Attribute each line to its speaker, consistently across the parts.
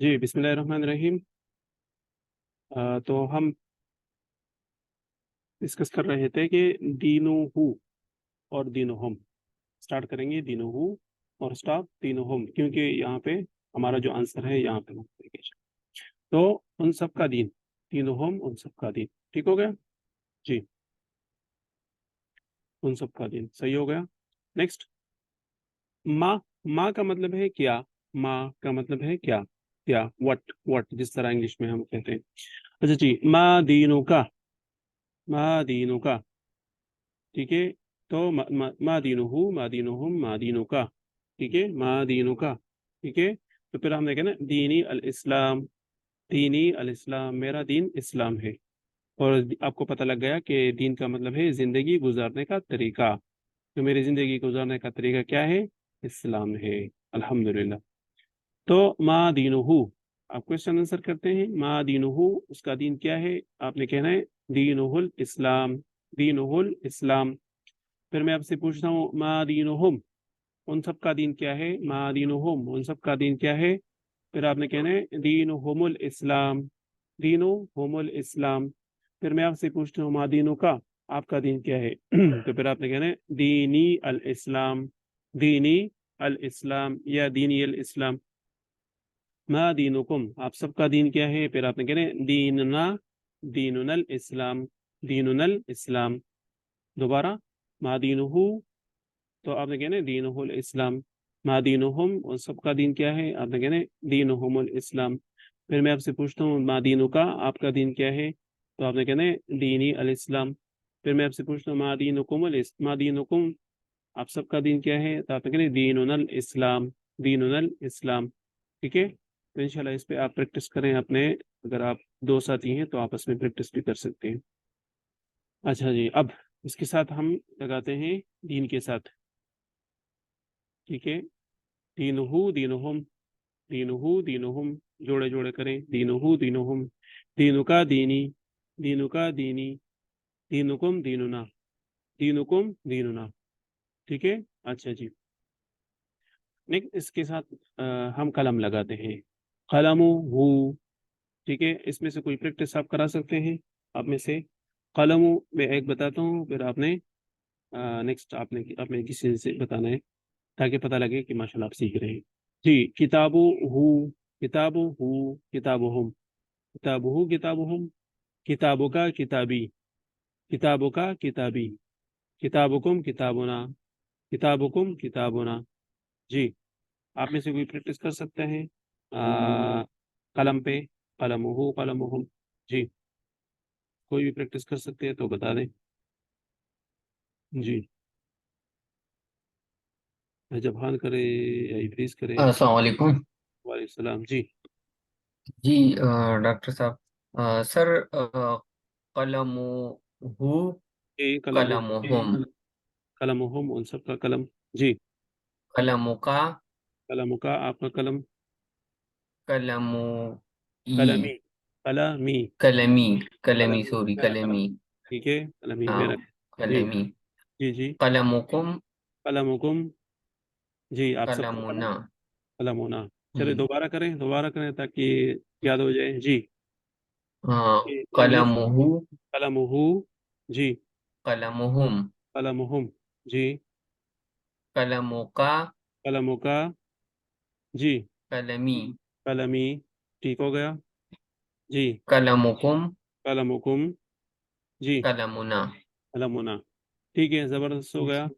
Speaker 1: جی बिस्मिल्लाहिर्रहमानिर्रहीम। तो हम डिस्कस कर रहे थे कि दीनुहु और दीनुहुम। स्टार्ट करेंगे दीनुहु और स्टॉप दीनुहुम, क्योंकि यहाँ पे हमारा जो आंसर है यहाँ पे multiplication। तो उन सब का दीन, दीनुहुम उन सब का दीन। ठीक हो गया जी, उन सब का दीन सही हो गया। नेक्स्ट, माँ। माँ का मतलब है क्या। माँ का मतलब है क्या, क्या, वट, जिस तरह इंग्लिश में हम कहते हैं। अच्छा जी, माँ दीनों का, माँ दीनों का। ठीक है, तो मादीनुहु, मादीनुहुम, मादीनु का। ठीक है, मादीनु का। ठीक है, तो फिर हमने कहा ना दीनी अल इस्लाम, दीनी अल इस्लाम, मेरा दीन इस्लाम है। और आपको पता लग गया कि दीन का मतलब है जिंदगी गुजारने का तरीका। तो मेरी जिंदगी गुजारने का तरीका क्या है, इस्लाम है। अल्हम्दुलिल्लाह। तो मादीनुहु, आप क्वेश्चन आंसर करते हैं। मादीनुहु, उसका दीन क्या है, आपने कहना है दीनुहुल इस्लाम, दीनुहुल इस्लाम। फिर मैं आपसे पूछता हूँ मा दीनुहुम, उन सब का दीन क्या है। मा दीनुहुम, उन सब का दीन क्या है। फिर आपने कहना है दीनुहुमुल इस्लाम, दीनुहुमुल इस्लाम। फिर मैं आपसे पूछता हूँ मा दीनु का, आपका दीन क्या है। तो फिर आपने कहना है दीनी अल इस्लाम, दीनी अल इस्लाम या दीनी अल इस्लाम। मा दीनुकुम, आप सबका दीन क्या है। फिर आपने कहना है दीनना, दीनुनल इस्लाम, दीनुनल इस्लाम। दोबारा, मा दीनुहु, तो आपने कहना है दीनुहुल इस्लाम। मा दीनुहुम, उन सबका दीन क्या है, आपने कहना है दीनुहुमुल इस्लाम। फिर मैं आपसे पूछता हूँ मा दीनु का, आपका दीन क्या है, तो आपने कहना है दीनी अल इस्लाम। फिर मैं आपसे पूछता हूँ मा मा दीनुकुम, आप सबका दीन क्या है, तो आपने कहना है दीनुनल इस्लाम, दीनुनल इस्लाम। ठीक है, तो इंशाल्लाह इस पे आप प्रैक्टिस करें अपने, अगर आप दो साथी हैं तो आपस में प्रैक्टिस भी कर सकते हैं। अच्छा जी, अब इसके साथ हम लगाते हैं दीन के साथ। ठीक है, दीनुहु दीनुहुम, दीनुहु दीनुहुम, जोड़े जोड़े करें, दीनुहु दीनुहुम, दीनु का दीनी, दीनु का दीनी, दीनुकुम दीनुना, दीनुकुम दीनुना। ठीक है, अच्छा जी। नेक्स्ट, इसके साथ हम कलम लगाते हैं, कलमु हु। ठीक है, इसमें से कोई प्रैक्टिस आप करा सकते हैं आप में से। कलमु मैं एक बताता हूँ, फिर आपने नेक्स्ट आपने आपने किसी से बताना है, ताकि पता लगे कि माशाल्लाह आप सीख रहे हैं। जी, किताबु हु, किताबु हु, किताबुहुम, किताबुहु किताबुहुम, किताबों का किताबी, किताबों का किताबी, किताबुकुम किताबुना, किताबुकुम किताबुना। जी, आप में से कोई प्रैक्टिस कर सकते हैं कलम पे, कलमुहु कलमुहुम। जी, कोई भी प्रैक्टिस कर सकते हैं तो बता दें। जी, जबान करे या इफरीज करे।
Speaker 2: अस्सलाम वालेकुम।
Speaker 1: वालेकुम सलाम जी।
Speaker 2: जी डॉक्टर साहब, सर, कलमु हु,
Speaker 1: ए कलम,
Speaker 2: कलमुहुम,
Speaker 1: कलमुहुम उन सब का कलम। जी,
Speaker 2: कलमु का,
Speaker 1: कलम का आपका कलम,
Speaker 2: कलमु
Speaker 1: कलमी,
Speaker 2: ई,
Speaker 1: कलमी,
Speaker 2: कलमी, कलमी,
Speaker 1: कलमी
Speaker 2: सॉरी,
Speaker 1: मेरा कलम।
Speaker 2: कलमी।
Speaker 1: ठीक है, कलमी मेरा।
Speaker 2: हाँ,
Speaker 1: जी,
Speaker 2: कलमी।
Speaker 1: जी जी।
Speaker 2: कलमुकुम,
Speaker 1: कलमुकुम, जी आप सबका कलम,
Speaker 2: कलमुना।
Speaker 1: कलम होना। चलिए
Speaker 2: हम्म,
Speaker 1: दोबारा करें ताकि याद हो जाए। जी,
Speaker 2: हाँ,
Speaker 1: इंग्लिश,
Speaker 2: कलमुहु,
Speaker 1: कलमुहु, जी,
Speaker 2: कलमुहुम,
Speaker 1: कलमुहुम, जी,
Speaker 2: कलमुका,
Speaker 1: कलमुका, जी,
Speaker 2: कलमी,
Speaker 1: कलमी, ठीक हो गया। जी,
Speaker 2: कलमुकुम,
Speaker 1: कलमुकुम, जी,
Speaker 2: कलमुना।
Speaker 1: कलमुना। ठीक है, जबरदस्त हो गया।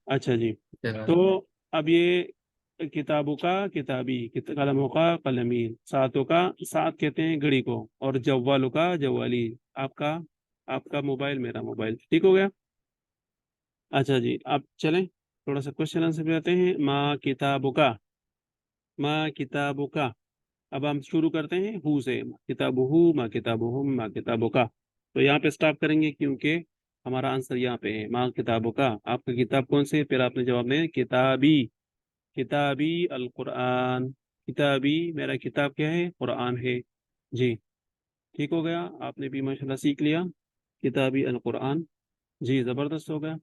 Speaker 1: अच्छा जी, तो
Speaker 2: जज़ाक-
Speaker 1: अब ये किताबों का किताबी, कलमों का कलमी, सातों का सात कहते हैं घड़ी को, और जव्वालों का जवाली, आपका आपका मोबाइल मेरा मोबाइल। ठीक हो गया। अच्छा जी, अब चलें थोड़ा सा क्वेश्चन आंसर पे आते हैं। माँ किताबों का, माँ किताबों का। अब हम शुरू करते हैं हु से, किताबुहु, माँ किताबुहुम, माँ किताबों का। तो यहाँ पे स्टॉप करेंगे क्योंकि हमारा आंसर यहाँ पे है माँ किताबों का। आपका किताब कौन से, फिर आपने जवाब में किताबी, किताबी अल कुरान, किताबी मेरा किताब क्या है, कुरान है। जी, ठीक हो गया, आपने भी माशाल्लाह सीख लिया, किताबी अल कुरान। जी, जबरदस्त हो गया।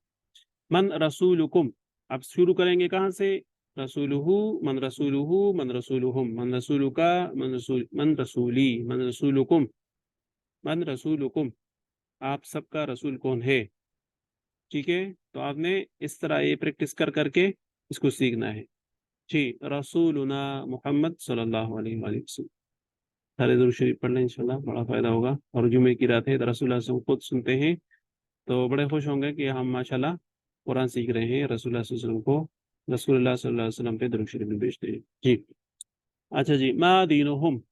Speaker 1: मन रसूलुकुम, अब शुरू करेंगे कहाँ से, रसूलुहु, मन रसूलुहु, मन रसूलुहुम, मन रसूलुका, मन रसूली, मन रसूलुकुम, मन रसूलुकुम, आप सबका रसूल कौन है। ठीक है, तो आपने इस तरह ये प्रैक्टिस कर करके इसको सीखना है। जी, रसूलुना मोहम्मद सल्लल्लाहु अलैहि वसल्लम। सारे दुरूद शरीफ पढ़ लें, इंशाल्लाह बड़ा फायदा होगा। और जुमे की रात है, रसूलुल्लाह सल्लल्लाहु अलैहि वसल्लम खुद सुनते हैं, तो बड़े खुश होंगे कि हम माशाल्लाह कुरान सीख रहे हैं, रसूलुल्लाह सल्लल्लाहु अलैहि वसल्लम को, रसूलुल्लाह सल्लल्लाहु अलैहि वसल्लम पे दुरूद शरीफ भी भेजते हैं। जी, अच्छा जी, मा दीनुहुम,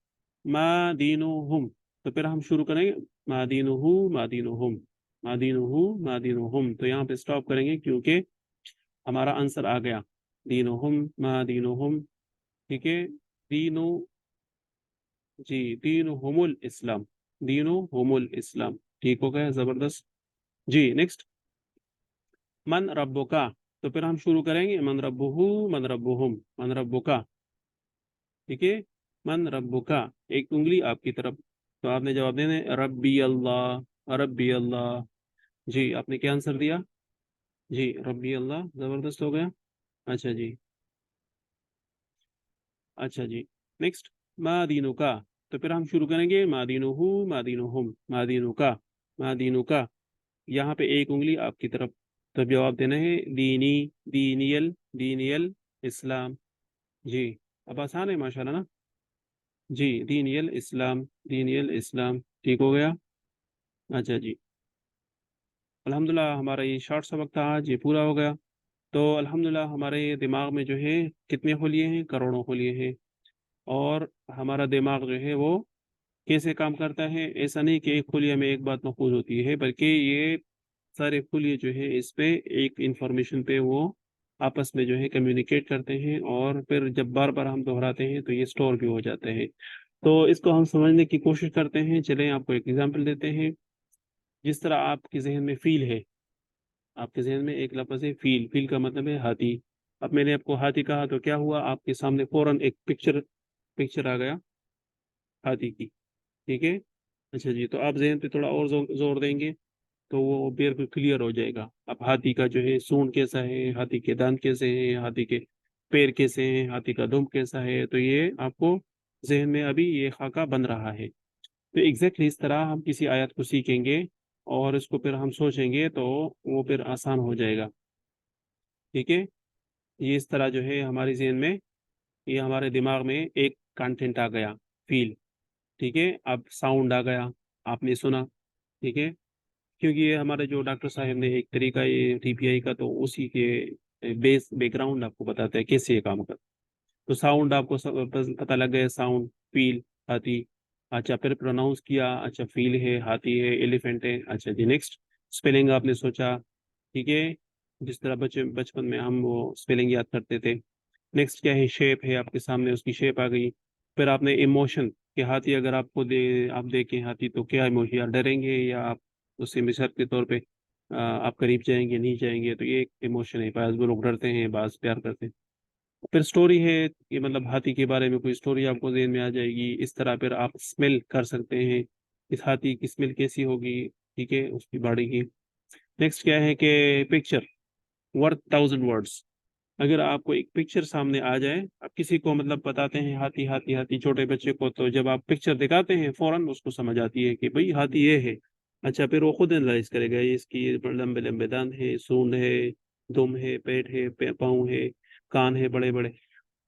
Speaker 1: मा दीनुहुम, तो फिर हम शुरू करेंगे मा दीनुहु, मा दीनुहुम, मा दीनुहु, मा दीनुहुम, तो यहाँ पे स्टॉप करेंगे क्योंकि हमारा आंसर आ गया, दीनुहुम, मा दीनुहुम। ठीक है, दीनु, जी, दीनुहुमुल इस्लाम, दीनुहुमुल इस्लाम, ठीक हो गया, जबरदस्त। जी, नेक्स्ट, मन रब्बुका, तो फिर हम शुरू करेंगे मन रब्बुहु, मन रब्बुहुम, मन रब्बुका। ठीक है, मन रब्बुका, एक उंगली आपकी तरफ, तो आपने जवाब देना है रब्बी अल्लाह, रब्बी अल्लाह। जी, आपने क्या आंसर दिया। जी, रब्बी अल्लाह, जबरदस्त हो गया। अच्छा जी, अच्छा जी, नेक्स्ट, मादीनुका, तो फिर हम शुरू करेंगे मादीनुहु, मादीनुहुम, मादीनुका, मादीनुका, यहाँ पे एक उंगली आपकी तरफ, तो जवाब देना है दीनी, दीनियल, दीनियल इस्लाम। जी, अब आसान है माशाल्लाह ना। जी, दीनियल इस्लाम, दीनियल इस्लाम, ठीक हो गया। अच्छा जी, अल्हम्दुलिल्लाह हमारा ये शॉर्ट सबक था आज, ये पूरा हो गया। तो अल्हम्दुलिल्लाह हमारे दिमाग में जो है कितने खुलिए हैं, करोड़ों खुलिए हैं। और हमारा दिमाग जो है वो कैसे काम करता है, ऐसा नहीं कि एक खुलिया में एक बात महफूज होती है, बल्कि ये सारे खुलिये जो है इस पे एक इंफॉर्मेशन पे वो आपस में जो है कम्युनिकेट करते हैं, और फिर जब बार बार हम दोहराते हैं तो ये स्टोर भी हो जाते हैं। तो इसको हम समझने की कोशिश करते हैं। चलें आपको एक एग्जांपल देते हैं। जिस तरह आपके जहन में फील है, आपके जहन में एक लफ्ज़ है फील, फील का मतलब है हाथी। अब मैंने आपको हाथी कहा तो क्या हुआ, आपके सामने फौरन एक पिक्चर पिक्चर आ गया हाथी की। ठीक है, अच्छा जी, तो आप जहन पे थोड़ा और जोर देंगे तो वो बिल्कुल क्लियर हो जाएगा। अब हाथी का जो है सूंड कैसा है, हाथी के दांत कैसे हैं, हाथी के पैर कैसे हैं, हाथी का दुम कैसा है, तो ये आपको जहन में अभी ये खाका बन रहा है। तो एग्जैक्टली इस तरह हम किसी आयत को सीखेंगे और इसको फिर हम सोचेंगे तो वो फिर आसान हो जाएगा। ठीक है, ये इस तरह जो है हमारे जहन में, ये हमारे दिमाग में एक कंटेंट आ गया, फील। ठीक है, अब साउंड आ गया, आपने सुना। ठीक है, क्योंकि ये हमारे जो डॉक्टर साहब ने एक तरीका ये टीपीआई का, तो उसी के बेस बैकग्राउंड आपको बताता है कैसे ये काम करता है। तो साउंड आपको पता लग गया, साउंड, फील, हाथी। अच्छा, फिर प्रोनाउंस किया, अच्छा फील है, हाथी है, एलिफेंट है। अच्छा जी, नेक्स्ट, स्पेलिंग आपने सोचा। ठीक है, जिस तरह बचपन में हम वो स्पेलिंग याद करते थे। नेक्स्ट क्या है, शेप है आपके सामने, उसकी शेप आ गई। फिर आपने इमोशन, कि हाथी अगर आपको आप देखें हाथी तो क्या इमोशन, या डरेंगे या आप उससे मिसाल के तौर पे आप करीब जाएंगे, नहीं जाएंगे, तो ये एक इमोशन है। बाज़ वो लोग डरते हैं, बाज़ प्यार करते हैं। फिर स्टोरी है, कि मतलब हाथी के बारे में कोई स्टोरी आपको ज़हन में आ जाएगी। इस तरह फिर आप स्मेल कर सकते हैं, इस हाथी की स्मेल कैसी होगी। ठीक है, उसकी बॉडी की। नेक्स्ट क्या है कि पिक्चर वर्थ 1000 वर्ड्स। अगर आपको एक पिक्चर सामने आ जाए, आप किसी को मतलब बताते हैं हाथी हाथी हाथी, छोटे बच्चे को, तो जब आप पिक्चर दिखाते हैं फौरन उसको समझ आती है कि भाई हाथी ये है। अच्छा, फिर वो खुद एनालाइज करेगा, ये इसकी ये लंबे लंबे दांत है, सूंड है, दुम है, पेट है, पाँव है, कान है बड़े बड़े।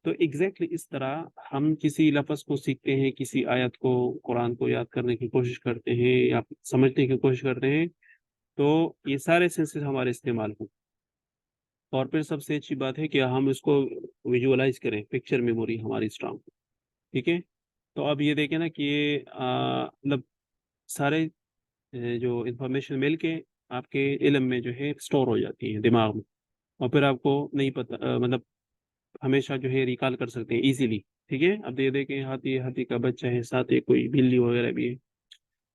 Speaker 1: तो एग्जैक्टली इस तरह हम किसी लफ्ज को सीखते हैं, किसी आयत को, कुरान को याद करने की कोशिश करते हैं या समझने की कोशिश करते हैं, तो ये सारे सेंसेस हमारे इस्तेमाल हों। और फिर सबसे अच्छी बात है कि हम इसको विजुअलाइज करें, पिक्चर मेमोरी हमारी स्ट्रांग। ठीक है, तो अब ये देखें ना कि ये मतलब सारे जो इंफॉर्मेशन मिल के आपके इल्म में जो है स्टोर हो जाती है दिमाग में, और फिर आपको नहीं पता, मतलब हमेशा जो है रिकॉल कर सकते हैं इजीली। ठीक है, अब ये देखें हाथी, हाथी का बच्चा है, साथ एक कोई बिल्ली वगैरह भी है।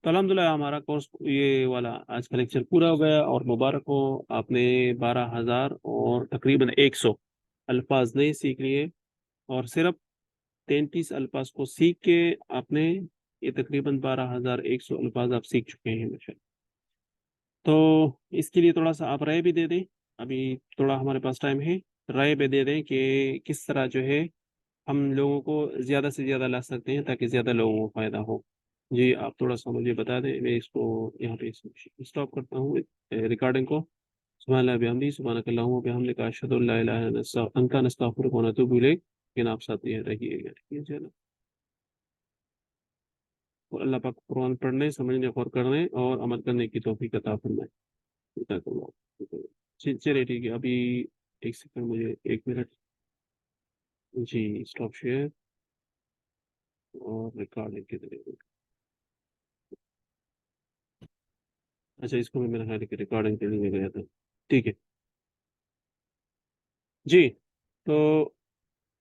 Speaker 1: तो अल्हम्दुलिल्लाह हमारा कोर्स ये वाला आज का लेक्चर पूरा हो गया, और मुबारक हो, आपने 12,000 और तकरीबन 100 अल्फाज नए सीख लिए। और सिर्फ 33 अल्फाज को सीख के आपने ये तकरीबन 12,100 अल्फाज आप सीख चुके हैं माशाल्लाह। तो इसके लिए थोड़ा सा आप राय भी दे दें, अभी थोड़ा हमारे पास टाइम है। رائے پہ دے دیں کہ کس طرح جو ہے ہم لوگوں کو زیادہ سے زیادہ لا سکتے ہیں تاکہ زیادہ لوگوں کو فائدہ ہو. جی آپ تھوڑا سا مجھے بتا دیں, میں اس کو یہاں پہ اسٹاپ کرتا ہوں ریکارڈنگ کو. سبحان اللہ بحمدی سبحانک اللہم و بحمدک اشہد ان لا الہ الا انت نستغفرک و نتوب الیک. لیکن آپ ساتھ یہ رہیے گا, ٹھیک ہے چلو. اور اللہ پاک قرآن پڑھنے, سمجھنے, غور کرنے اور عمل کرنے کی توفیق عطا فرمائے. جزاک اللہ. چلیے ٹھیک ہے, ابھی ایک سیکنڈ, مجھے 1 منٹ. جی اسٹاپ شیئر اور ریکارڈنگ کے ذریعے. اچھا اس کو میں میرا خیال ہے کہ ریکارڈنگ کے لیے گیا تھا. ٹھیک ہے جی. تو